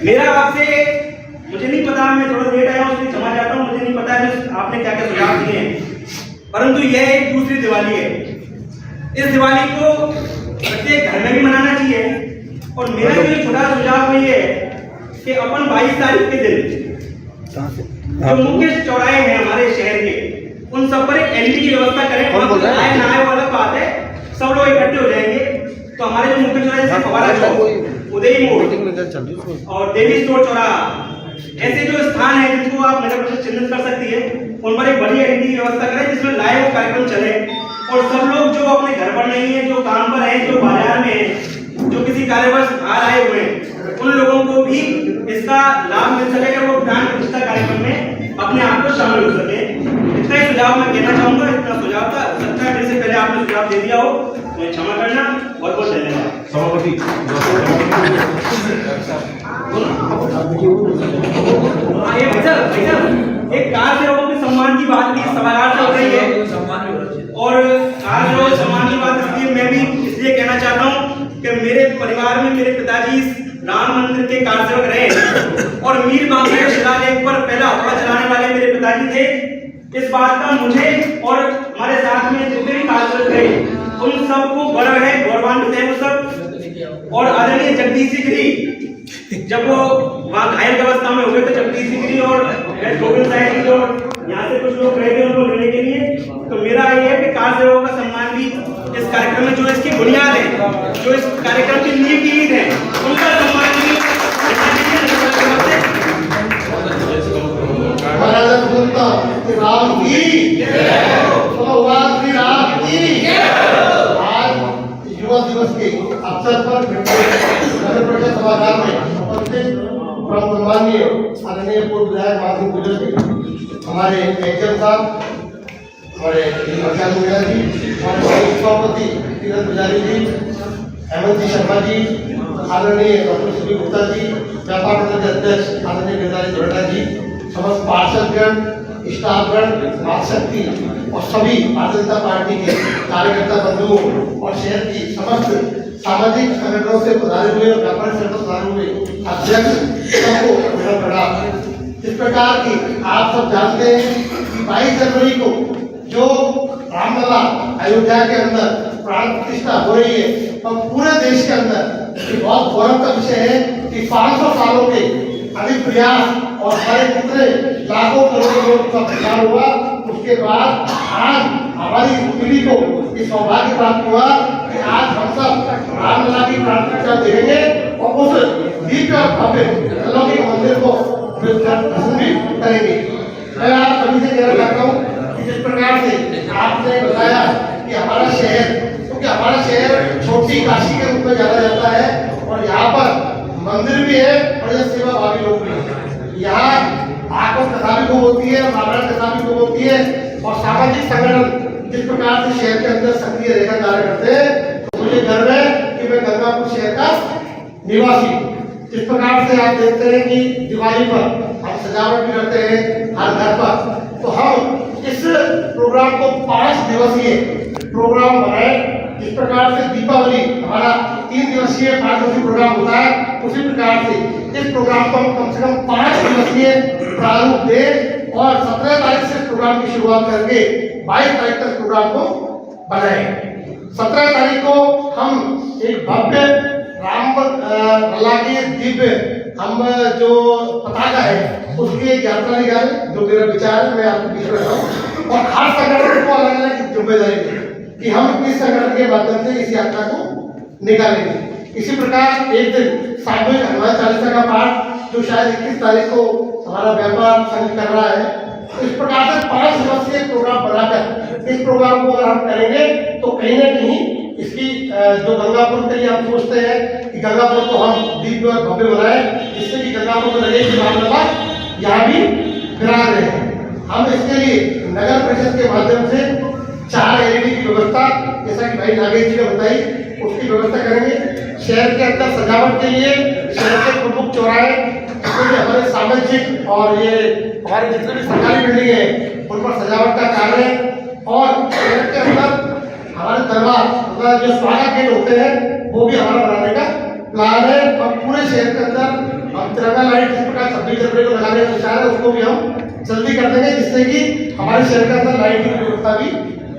मेरा आपसे, मुझे नहीं पता, मैं थोड़ा लेट आया हूँ, उसमें क्षमा चाहता हूँ, मुझे नहीं पता है आपने क्या क्या सुझाव दिए हैं, परंतु यह एक दूसरी दिवाली है। इस दिवाली को प्रत्येक घर में भी मनाना चाहिए। और मेरा जो छोटा सुझाव वो ये है कि अपन 22 तारीख के दिन जो मुख्य चौराहे हैं हमारे शहर के, उन सब पर एक एलईडी की व्यवस्था करें। आए ना आए वाला बात है, सब लोग इकट्ठे हो जाएंगे तो हमारे जो मुख्य चौराहे जैसे फवारा चौक, उदयी मोड़ और देवी स्टोर चौराहा, ऐसे जो स्थान है जिनको आप नगर परिषद चिन्हित कर सकती है, उन पर एक बड़ी एलईडी की व्यवस्था करें जिसमें लाइव कार्यक्रम चले और सब लोग जो अपने घर पर नहीं है, जो काम पर है, जो बाजार में है, जो किसी कार्यवश बाहर आए हुए हैं, उन लोगों को भी इसका लाभ मिल सके अगर वो प्राण प्रतिष्ठा कार्यक्रम में अपने आप को शामिल हो सके। इतना ही सुझाव मैं कहना चाहूंगा। इतना सुझाव था, 17 दिन से पहले आपने सुझाव दे दिया हो तो क्षमा करना। बहुत बहुत धन्यवाद। सभापति एक कार सेवकों के सम्मान की बात की सवाल चल रही है और कार सेवक सम्मान की बात इसलिए मैं भी इसलिए कहना चाहता हूँ कि मेरे परिवार में मेरे पिताजी राम मंदिर के कार सेवक रहे और मीर बांके के शिलालेख पर पहला हथौड़ा चलाने वाले मेरे पिताजी थे। इस बात का मुझे और हमारे साथ में जितने भी कार सेवक रहे उन सबको गर्व है, गौरवान्वित है वो सब। और आदरणीय जगदीश जी गिरी जब वो वहाँ घायल अवस्था में हो गए थे, जगदीश जी गिरी और गोविंद साहब जी और यहाँ से कुछ लोग रहे थे उनको लेने के लिए, तो मेरा ये है कि कार सेवकों का सम्मान भी इस कार्यक्रम में जो इसकी बुनियाद है, जो इस कार्यक्रम की नींव की ईंट है, उनका सम्मान भी राम की आज युवा दिवस के अवसर पर नगर परिषद सभागार में उपस्थित सम्माननीय आदरणीय पूर्व विधायक माधव गुजर जी, हमारे एचएम साहब, हमारे प्रशांत मीणा जी, हमारे सभापति किरण पुजारी जी, हेमंत जी शर्मा जी, आदरणीय डॉक्टर सुबीर गुप्ता जी, व्यापार मंडल के अध्यक्ष आदरणीय गिरधारी जोड़ा जी, समस्त पार्षदगण, स्टाफगण, शक्ति और सभी भारतीय जनता पार्टी के कार्यकर्ता बंधुओं और शहर की समस्त सामाजिक संगठनों से पधारे हुए और व्यापारिक संगठनों से पधारे हुए अध्यक्ष सबको मेरा प्रणाम। इस प्रकार की आप सब जानते हैं कि 22 जनवरी को जो रामलला अयोध्या के अंदर प्राण प्रतिष्ठा हो रही है और पूरे देश के अंदर ये बहुत गौरव का विषय है कि 500 सालों के अधिक प्रयास और हमारे कितने लाखों करोड़ों लोगों का प्रचार हुआ, उसके बाद आज हमारी पीढ़ी को इस सौभाग्य प्राप्त हुआ कि आज हम सब रामलला की प्राण प्रतिष्ठा देखेंगे और उस दिव्य और भव्य अलौकिक मंदिर को दर्शन भी करेंगे। मैं आप सभी से कहना चाहता हूँ कि जिस प्रकार से आपने बताया कि हमारा शहर, क्योंकि हमारा शहर छोटी काशी के रूप में जाना जाता है और यहाँ पर मंदिर भी है और यह सेवा भावी लोग भी है। यहाँ भागवत कथा भी खूब होती है, रामायण कथा भी खूब होती है और सामाजिक संगठन जिस प्रकार से शहर के अंदर सक्रिय रहकर कार्य करते हैं, तो मुझे गर्व है कि मैं गंगापुर शहर का निवासी। जिस प्रकार से आप देखते हैं कि दिवाली पर हम सजावट भी करते हैं हर घर पर, तो हम इस प्रोग्राम को 5 दिवसीय प्रोग्राम बनाए। जिस प्रकार से दीपावली हमारा 3 दिवसीय 5 दिवसीय प्रोग्राम होता है, उसी प्रकार से इस प्रोग्राम को हम कम से कम 5 दिवसीय प्रारूप दें और 17 तारीख से प्रोग्राम की शुरुआत करके 22 तारीख तक प्रोग्राम को बनाए। 17 तारीख को हम एक भव्य रामलला के दिव्य हम जो पताका है उसकी एक यात्रा निकालें, जो मेरा विचार है मैं आपके बीच में रहा हूँ और हर संगठन को अलग अलग जिम्मेदारी दी कि हम इस संगठन के माध्यम से इस यात्रा को निकालेंगे। इसी प्रकार एक दिन सामूहिक हनुमान चालीसा का पाठ जो शायद 21 तारीख को हमारा व्यापार संघ कर रहा है, इस प्रकार से 5 दिवसीय प्रोग्राम बनाकर इस प्रोग्राम को अगर हम करेंगे तो कहीं ना कहीं इसकी जो गंगापुर के लिए हम सोचते हैं कि गंगापुर को हम दिव्य और भव्य बनाए, जिससे कि गंगापुर को लगे कि रामलला यहाँ भी विराज रहे हैं। हम इसके लिए नगर परिषद के माध्यम से 4 LED की व्यवस्था, जैसा कि भाई नागेश जी ने बताई, उसकी व्यवस्था करेंगे। शहर के अंदर सजावट के लिए शहर के प्रमुख चौराहे, हमारे सामाजिक और ये हमारे जितने भी सरकारी बिल्डिंग है उन पर सजावट का कार्य, और शहर के अंदर हमारे दरबार मतलब जो स्वागत गेट होते हैं वो भी हमारा बनाने का प्लान है। और पूरे शहर के अंदर हम तिरंगा लाइट जिस प्रकार 26 जनवरी को लगाने का विचार है उसको भी हम जल्दी कर देंगे, जिससे कि हमारे शहर के अंदर लाइट की व्यवस्था भी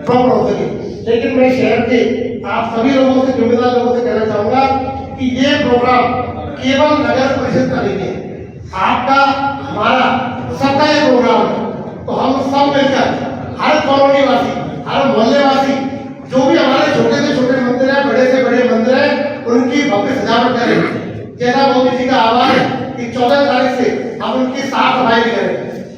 प्रॉपर हो सके। लेकिन मैं शहर के आप सभी लोगों से, जिम्मेदार लोगों से कहना चाहूंगा कि ये प्रोग्राम केवल नगर परिषद का नहीं है, आपका हमारा सबका ये प्रोग्राम है। तो हम सब मिलकर हर कॉलोनी वासी, हर मोहल्ले वासी, जो भी हमारे छोटे से छोटे मंदिर है, बड़े से बड़े मंदिर है, उनकी भव्य सजावट करें। जैसा मोदी जी का आह्वान है कि 14 तारीख से हम उनकी साफ सफाई भी करें।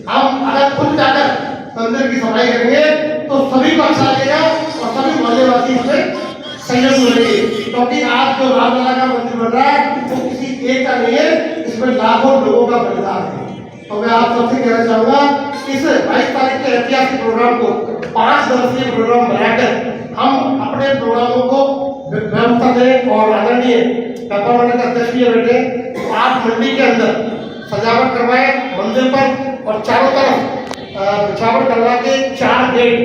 हम अगर खुद जाकर मंदिर की सफाई करेंगे तो सभी को अच्छा लगेगा और सभी मोहल्ले वासी इसमें सहयोग मिलेंगे, क्योंकि आज जो रामलला का मंदिर बन रहा है वो किसी एक का नहीं है, इसमें लाखों लोगों का बलिदान है। तो मैं आप सबसे कहना चाहूंगा इस 22 तारीख के ऐतिहासिक प्रोग्राम को 5 दिवसीय प्रोग्राम बनाकर हम अपने प्रोग्रामों को व्यवस्था दें। और आदरणीय व्यापार मंडल के अध्यक्ष भी बैठे, तो आप मंडी के अंदर सजावट करवाएं मंदिर पर, और चारों तरफ सजावट करवा के 4 गेट,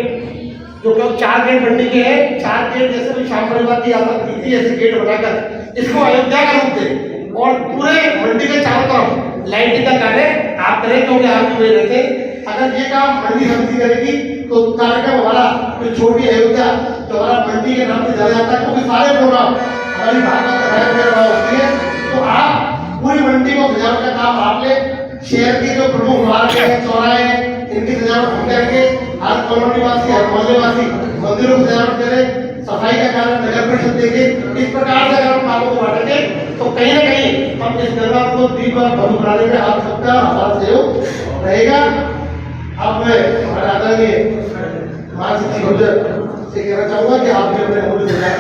जो लोग 4 गेट मंडी के हैं, 4 गेट जैसे भी शाम परिवार की यात्रा की थी ऐसे गेट बनाकर इसको अयोध्या का रूप दें और पूरे मंडी के चारों तरफ लाइटिंग का कार्य आप करें, क्योंकि आप भी वही रहते हैं। अगर ये काम मंडी समिति करेगी तो कार्यक्रम हमारा जो छोटी अयोध्या जो हमारा मंडी के नाम से जाना जाता है, क्योंकि सारे प्रोग्राम हमारी भागवत कथाएं होती है, तो आप पूरी मंडी को सजावट का काम आप ले। शहर के जो प्रमुख मार्ग हैं, चौराहे हैं, इनकी सजावट हम करेंगे। हर कॉलोनी वासी, हर मोहल्ले वासी मंदिरों की सजावट करें, सफाई का कार्य नगर परिषद देखे। इस प्रकार से अगर हम कामों को बांटेंगे तो कहीं ना कहीं हम इस गंगा को दीप और भव्य बनाने में आप सबका हमारा सहयोग रहेगा। अब मैं हमारे आदरणीय महासचिव गुर्जर से कहना चाहूंगा कि आप भी अपने मूल्य सुझाव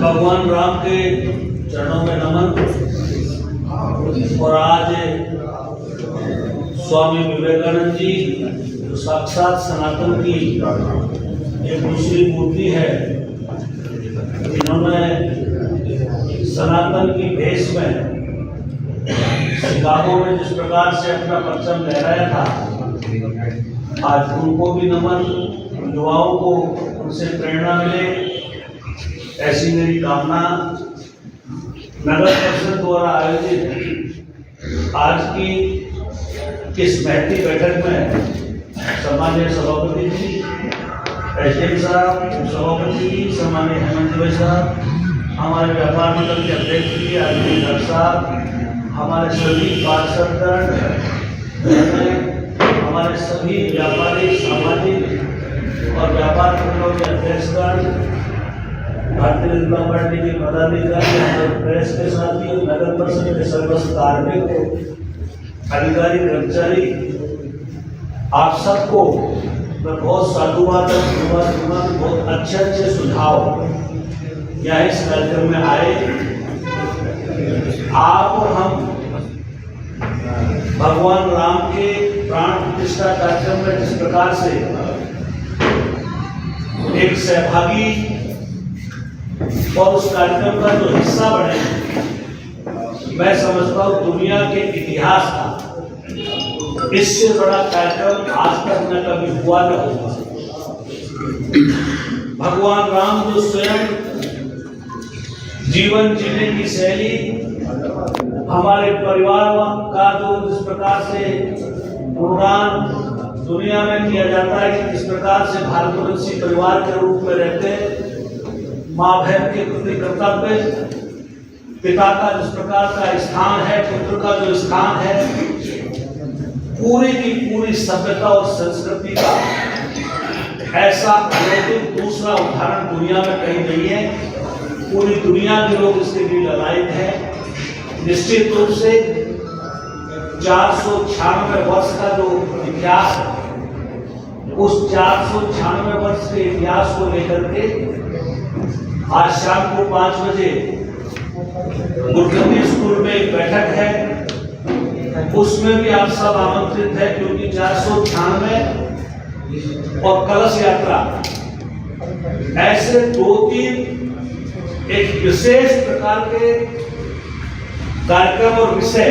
भगवान राम के चरणों में नमन। और आज स्वामी विवेकानंद जी जो साक्षात सनातन की एक दूसरी मूर्ति है, इन्होंने सनातन की भेष में शिकागो में जिस प्रकार से अपना परचम लहराया था, आज उनको भी नमन। युवाओं को उनसे प्रेरणा मिले, ऐसी मेरी कामना। नगर परिषद द्वारा आयोजित आज की इस महती बैठक में सम्माननीय सभापति जी, एसडीएम साहब, सभापति जी, सम्माननीय हेमंत भाई साहब, हमारे व्यापार मंडल के अध्यक्ष जी आदरणीय डॉक्टर साहब, हमारे सभी पार्षदगण, हमारे सभी व्यापारी, सामाजिक और व्यापार मंडलों के अध्यक्षगण, भारतीय जनता पार्टी के पदाधिकारी, प्रेस के साथी, नगर परिषद के सर्वस्व कार्मिक, अधिकारी, कर्मचारी, आप सबको मैं बहुत साधुवाद दूंगा। बहुत अच्छे अच्छे सुझाव यहाँ इस कार्यक्रम में आए। आप और हम भगवान राम के प्राण प्रतिष्ठा कार्यक्रम में जिस प्रकार से एक सहभागी और उस कार्यक्रम का जो हिस्सा बने, मैं समझता हूँ दुनिया के इतिहास का इससे बड़ा कार्यक्रम आज तक न कभी हुआ न होगा। भगवान राम जो स्वयं जीवन जीने की शैली, हमारे परिवार का जो जिस प्रकार से गुणगान दुनिया में किया जाता है कि किस प्रकार से भारतवंशी परिवार के रूप में रहते, माँ बहन के प्रति कर्तव्य, पिता का जिस प्रकार का स्थान है, पुत्र का जो स्थान है, पूरी की पूरी सभ्यता और संस्कृति का ऐसा अलौकिक दूसरा उदाहरण दुनिया में कहीं नहीं है। पूरी दुनिया के लोग इसके लिए ललायत हैं। निश्चित रूप से 496 वर्ष का जो इतिहास है, उस 496 वर्ष के इतिहास को लेकर के आज शाम को 5 बजे गुरगंदी स्कूल में एक बैठक है, उसमें भी आप सब आमंत्रित हैं, क्योंकि 496 और कलश यात्रा ऐसे 2-3 एक विशेष प्रकार के कार्यक्रम और विषय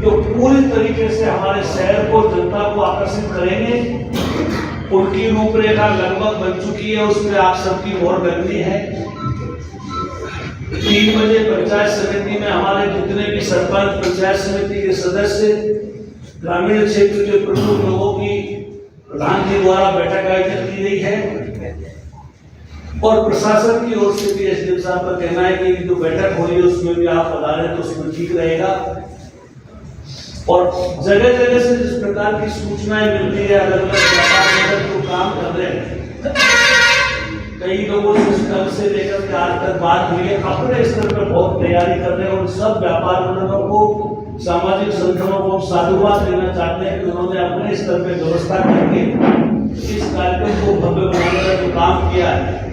जो पूरी तरीके से हमारे शहर को, जनता को आकर्षित करेंगे उनकी रूपरेखा लगभग बन चुकी है, उसमें आप सबकी मोहर लगनी है। 3 बजे पंचायत समिति में हमारे जितने भी सरपंच, पंचायत समिति के सदस्य, ग्रामीण क्षेत्र के प्रमुख लोगों की प्रधान जी द्वारा बैठक आयोजित की गई है और प्रशासन की ओर से भी एसडीएम साहब का कहना है कि जो बैठक हो रही है उसमें भी आप पधारें तो उसमें ठीक रहेगा। और जगह जगह से जिस प्रकार की सूचनाएं मिल रही है, अलग अलग व्यापार जो काम कर रहे हैं, कई लोगों से कल से लेकर के आज तक बात हुई है, अपने स्तर पर बहुत तैयारी कर रहे हैं और सब व्यापार मंडलों को, सामाजिक संगठनों को साधुवाद देना चाहते हैं कि उन्होंने अपने स्तर पर व्यवस्था करके इस कार्यक्रम को भव्य बनाने का जो काम किया है,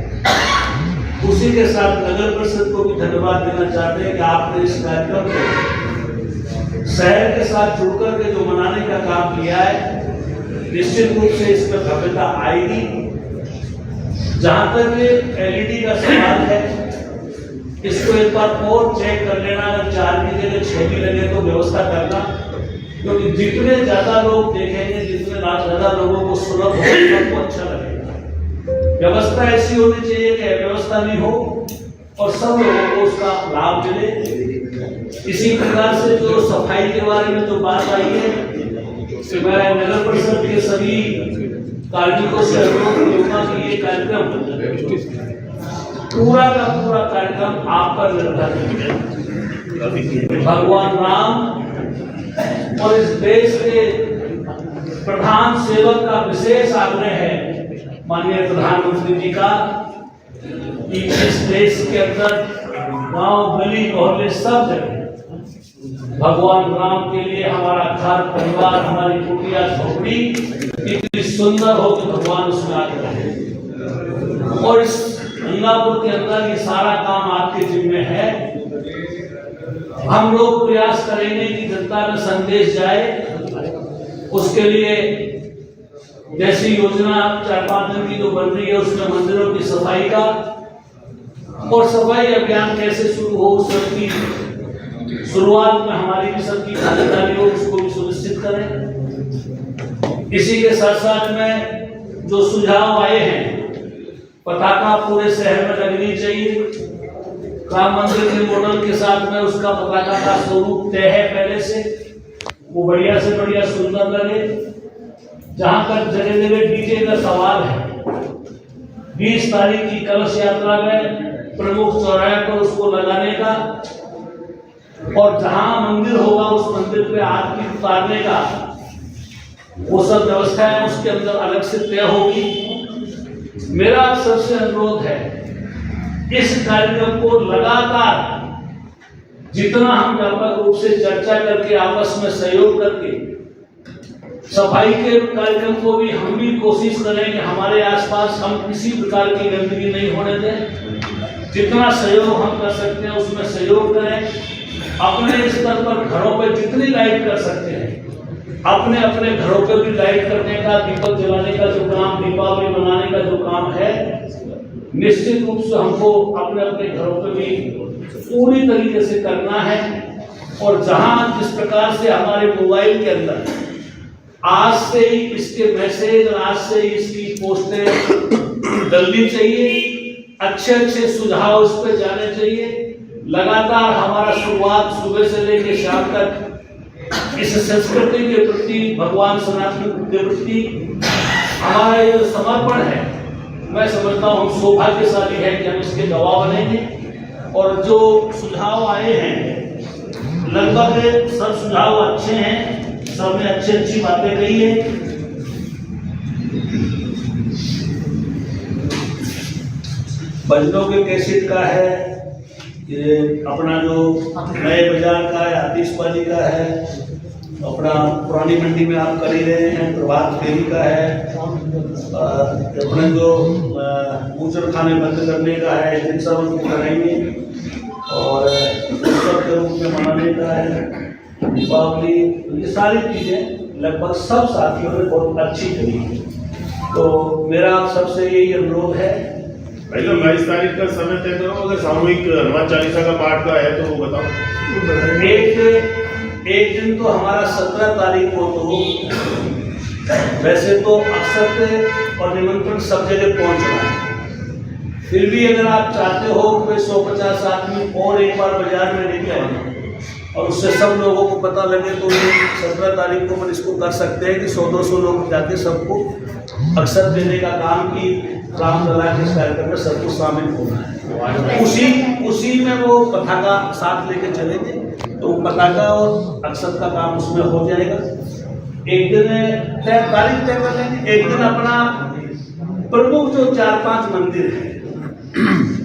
उसी के साथ नगर परिषद को भी धन्यवाद देना चाहते हैं कि आपने इस कार्यक्रम को शहर के साथ जुड़कर के जो मनाने का काम किया है, निश्चित रूप से इस पर भव्यता आएगी। जहां तक ये एलईडी का सवाल है, इसको एक बार और चेक कर लेना, अगर 4 की जगह 6 भी लगे तो व्यवस्था करना, क्योंकि जितने ज्यादा लोग देखेंगे, जितने ज्यादा लोगों को सुलभ हो, सबको अच्छा लगेगा। व्यवस्था ऐसी होनी चाहिए कि व्यवस्था नहीं हो और सब लोगों को उसका लाभ मिले। इसी प्रकार से जो सफाई के बारे में जो बात आई है, मैं नगर परिषद के सभी कार्मिकों से अनुरोध करूंगा कि ये कार्यक्रम पूरा का पूरा कार्यक्रम आप पर निर्भर है। भगवान राम और इस देश के प्रधान सेवक का विशेष आग्रह है माननीय प्रधानमंत्री जी का कि इस देश के अंदर गांव, गली, मोहल्ले, सब जगह भगवान राम के लिए हमारा घर परिवार, हमारी कुटिया झोपड़ी इतनी सुंदर हो कि भगवान उसमें आके रहे। और इस गंगापुर के अंदर ये सारा काम आपके जिम्मे है। हम लोग प्रयास करेंगे कि जनता में संदेश जाए, उसके लिए जैसी योजना 4-5 दिन की जो बन रही है उसमें मंदिरों की सफाई का और सफाई अभियान कैसे शुरू हो, उसकी शुरुआत में हमारी भी सबकी भागीदारी हो, उसको भी सुनिश्चित करें। इसी के साथ साथ में जो सुझाव आए हैं, पताका पूरे शहर में लगनी चाहिए। राम मंदिर के मॉडल के साथ में उसका पताका का स्वरूप तय है पहले से, वो बढ़िया से बढ़िया सुंदर लगे। जहां तक जगह जगह डीजे का सवाल है, 20 तारीख की कलश यात्रा में प्रमुख चौराहे पर उसको लगाने का और जहां मंदिर होगा उस मंदिर पे आरती उतारने का, वो सब व्यवस्थाएं उसके अंदर अलग से तय होगी। मेरा सबसे अनुरोध है, इस कार्यक्रम को लगातार जितना हम व्यापक रूप से चर्चा करके आपस में सहयोग करके सफाई के कार्यक्रम को भी हम भी कोशिश करें कि हमारे आसपास हम किसी प्रकार की गंदगी नहीं होने दें। जितना सहयोग हम कर सकते हैं उसमें सहयोग करें। अपने स्तर पर घरों पर जितनी लाइट कर सकते हैं, अपने अपने घरों पर भी लाइट करने का, दीपक जलाने का जो काम, दीपावली मनाने का जो काम है, निश्चित रूप से हमको अपने अपने घरों पर भी पूरी तरीके से करना है। और जहां जिस प्रकार से हमारे मोबाइल के अंदर आज से ही इसके मैसेज और आज से ही इसकी पोस्टें डलनी चाहिए, अच्छे अच्छे सुझाव उस पर जाने चाहिए। लगातार हमारा शुरुआत सुबह से लेकर शाम तक इस संस्कृति के प्रति, भगवान सनातन के प्रति हमारा ये समर्पण है, मैं समझता हूँ सौभाग्यशाली है कि हम इसके गवाह बनेंगे। और जो सुझाव आए हैं, लगभग सब सुझाव अच्छे हैं, सबने अच्छी अच्छी बातें कही है। बजनों के कैसेट का है, ये अपना जो नए बाजार का है, आतिशबाजी का है, अपना पुरानी मंडी में आप कर ही रहे हैं, प्रभात फेरी का है, अपने जो बूचर खाने बंद करने का है, इन सब उनको कराएंगे। और उत्सव के रूप में मनाने का है, दीपावली, ये सारी चीजें लगभग सब साथियों ने बहुत अच्छी करी है। तो मेरा आप सबसे यही अनुरोध है। भाई तो 22 तारीख का समय तय करो, अगर सामूहिक हनुमान चालीसा का पाठ का है तो वो बताओ। एक दिन तो हमारा 17 तारीख को, तो वैसे तो अक्सर और निमंत्रण सब जगह पहुंच रहा है। फिर भी अगर आप चाहते हो कि 150 आदमी और एक बार बाजार में लेके आए और उससे सब लोगों को पता लगे, तो 17 तारीख को हम इसको कर सकते हैं कि 100-200 लोग जाके सबको अक्सर देने का काम की रामलला के इस कार्यक्रम में सबको शामिल होना है। उसी में वो पताका साथ लेके चलेंगे, तो वो पताका और अक्सर का काम उसमें हो जाएगा। एक दिन तारीख तय कर लेंगे। एक दिन अपना प्रमुख जो 4-5 मंदिर हैं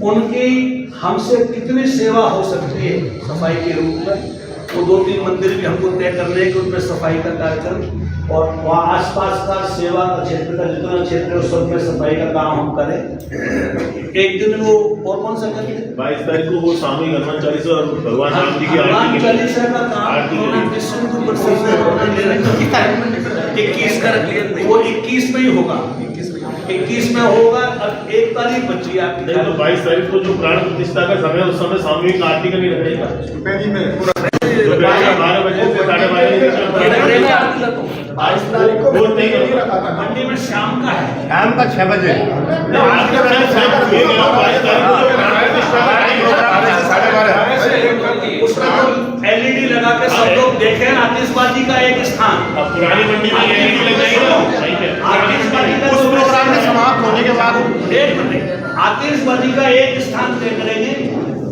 उनकी हमसे कितनी सेवा हो सकती है सफाई के रूप में, वो 2-3 मंदिर भी हमको तय करने हैं कि उनमें सफाई का कार्यक्रम, और वहाँ आसपास का सेवा का क्षेत्र का जितना क्षेत्र है उस सब में सफाई का काम हम करें। एक दिन वो और कौन सा करेंगे, 22 तारीख को वो सामूहिक हनुमान चालीसा और भगवान राम जी की हनुमान चालीसा का आरती काम 21 का रख लिया, वो 21 में ही होगा। 21 में होगा। अब 1 तारीख बची आपकी, नहीं तो 22 तारीख को जो प्राण प्रतिष्ठा का समय है उस समय सामूहिक आरती का नहीं रखेगा। 12 बजे से 12:30 22 तारीख को वो नहीं रखा था मंडी में शाम का है, शाम का 6 बजे। उसमें तो LED लगा के सब लोग देखें। आतिशबाजी का एक स्थान, पुरानी मंडी में LED लगाएंगे। आतिशबाजी का उस प्रोग्राम में समाप्त होने के बाद एक मिनट, आतिशबाजी का एक स्थान तय करेंगे,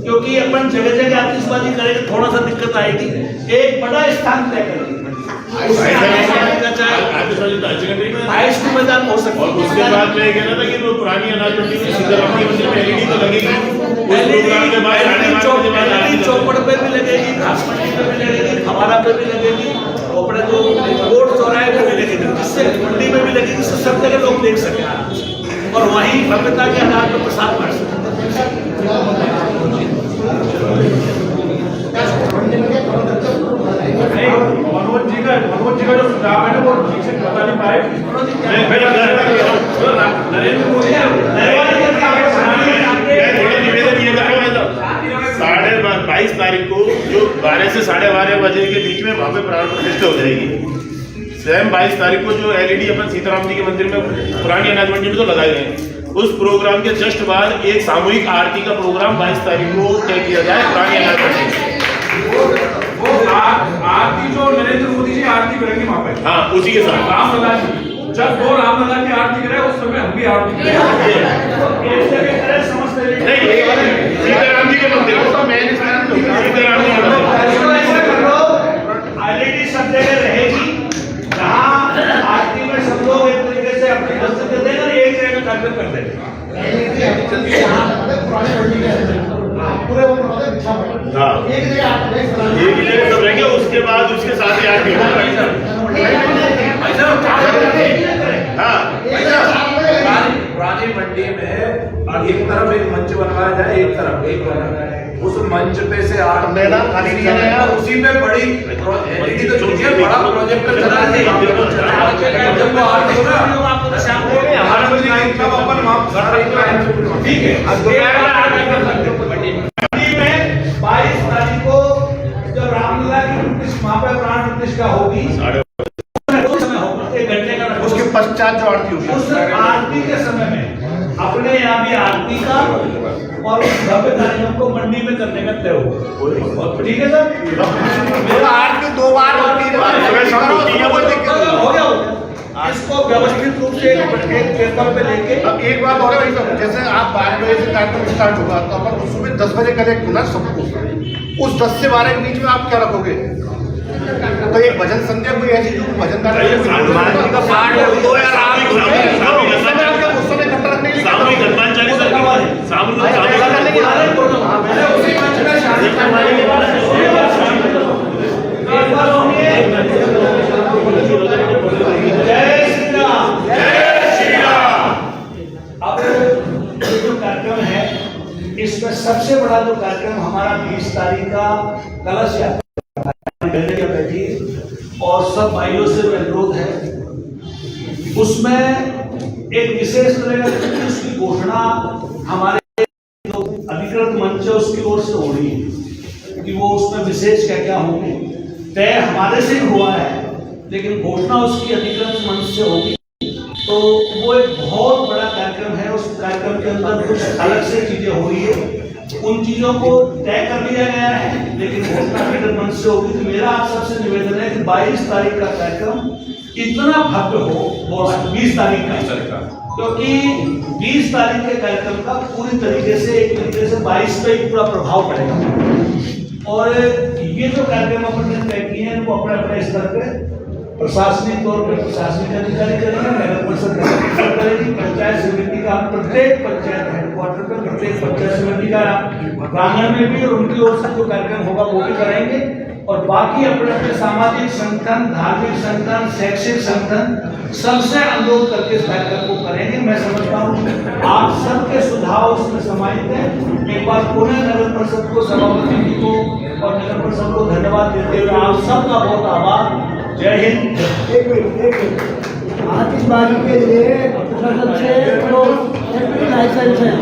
क्योंकि अपन जगह जगह आतिशबाजी करेंगे थोड़ा सा दिक्कत आएगी। एक बड़ा स्थान तय करेंगे, हाईएस्ट मैदान हो सकता है। और उसके बाद में कहना था कि वो पुरानी अनाज मंडी में सीताराम के मंदिर में LED तो लगेगी। उस प्रोग्राम के बाद LED चौपड़ पे भी लगेगी, घास मंडी पे भी लगेगी, खवारा पे भी लगेगी, अपने जो कोर्ट चौराहे पे भी लगेगी, जिससे मंडी में भी लगेगी, सब जगह लोग देख सकें और वहीं भव्यता के आधार पर प्रसाद बांट सकें। मनोज जी का जो सुझाव है ना वो ठीक से बता नहीं पाए। नरेंद्र मोदी निवेदन ये कर रहा हूँ 22 तारीख को जो 12 से 12:30 बजे के बीच में वहाँ पे प्राण प्रतिष्ठा हो जाएगी। स्वयं 22 तारीख को जो LED अपन सीताराम जी के मंदिर में पुरानी अनाज मंडी में तो लगाए गए, उस प्रोग्राम के जस्ट बाद एक सामूहिक आरती का प्रोग्राम 22 तारीख को तय किया जाए पुरानी अनाज मंडी। वो आरती जो नरेंद्र मोदी जी आरती करेंगे वहाँ पे, हाँ उसी के साथ रामलला जी, जब वो रामलला की आरती करे उस समय हम भी आरती करें। नहीं सीताराम जी के मंदिर सीताराम जी के LED सब जगह रहेगी, जहाँ आरती में सब लोग एक तरीके से अपनी दस्तक दे देंगे और एक जगह कार्यक्रम कर देंगे। पूरे वो प्रोजेक्ट बिछा पड़ा। हाँ एक जगह एक जगह सब रहेंगे, उसके बाद उसके साथ ही आरती हाँ पुरानी मंडी में एक तरफ एक मंच बनवाया जाए, एक तरफ उस मंच पे से मैदान खाली नहीं है यार। उसी में बड़ी LED तो छोटी है, बड़ा प्रोजेक्टर चला है। जब वो आरती होगा हमारा अपन वहाँ ठीक है। 22 तारीख को जब रामलला की वहाँ पर प्राण प्रतिष्ठा होगी, उस समय होगा 1 घंटे का, उसके पश्चात जो आरती होगी, उस आरती के समय में अपने यहाँ भी आरती का और उस भव्य कार्यक्रम को मंडी में करने का तय होगा। ठीक है सर, मेरा आरती 2 बार और 3 बार हो गया। इसको व्यवस्थित रूप से एक पेपर पे लेके अब एक बात और है, जैसे आप 12 बजे से कार्यक्रम स्टार्ट होगा तो अपन सुबह 10 बजे कलेक्ट होना सबको, उस 10 से 12 के बीच में आप क्या रखोगे? तो एक भजन संध्या कोई ऐसी जो भजन का पाठ हो या उस समय इकट्ठा रखने के लिए सामूहिक हनुमान चालीसा कार्यक्रम है, इसमें सबसे बड़ा जो कार्यक्रम हमारा 20 तारीख का कलश यात्रा बैठी और सब भाइयों से अनुरोध है, उसमें एक विशेष तरह की उसकी घोषणा हमारे जो अधिकृत मंच है उसकी ओर से हो रही है कि वो उसमें विशेष क्या क्या होंगे। तय हमारे से हुआ है, लेकिन घोषणा उसकी अधिकृत मंच से होगी तो वो एक बहुत बड़ा कार्यक्रम है। उस कार्यक्रम के अंदर कुछ अलग से चीजें हो रही है, उन चीजों को तय कर लिया गया है, लेकिन घोषणा केंद्र मंच से होगी। तो मेरा आप सबसे निवेदन है कि 22 तारीख का कार्यक्रम इतना भव्य हो, वो 20 तारीख का, क्योंकि 20 तारीख के कार्यक्रम का पूरी तरीके से एक तरीके से 22 पे पूरा प्रभाव पड़ेगा। और ये जो कार्यक्रम अपन ने तय किए हैं वो अपने अपने स्तर पे प्रशासनिक तौर पर प्रशासनिक अधिकारी करेंगे, नगर परिषद करेगी, पंचायत समिति का प्रत्येक पंचायत हेडक्वार्टर पर प्रत्येक पंचायत समिति का प्रांगण में भी और उनकी ओर से जो कार्यक्रम होगा वो भी कराएंगे। और बाकी अपने अपने सामाजिक संगठन, धार्मिक संगठन, शैक्षिक संगठन सबसे अनुरोध करके इस कार्यक्रम को करेंगे। मैं समझता हूँ आप सबके सुझाव उसमें समाहित हैं। एक बार पुनः नगर परिषद को, सभापति जी को और नगर परिषद को धन्यवाद देते हुए आप सबका बहुत आभार। जय हिंद। एक मिनट आतिशबाजी के लिए प्रशासन से लाइसेंस है।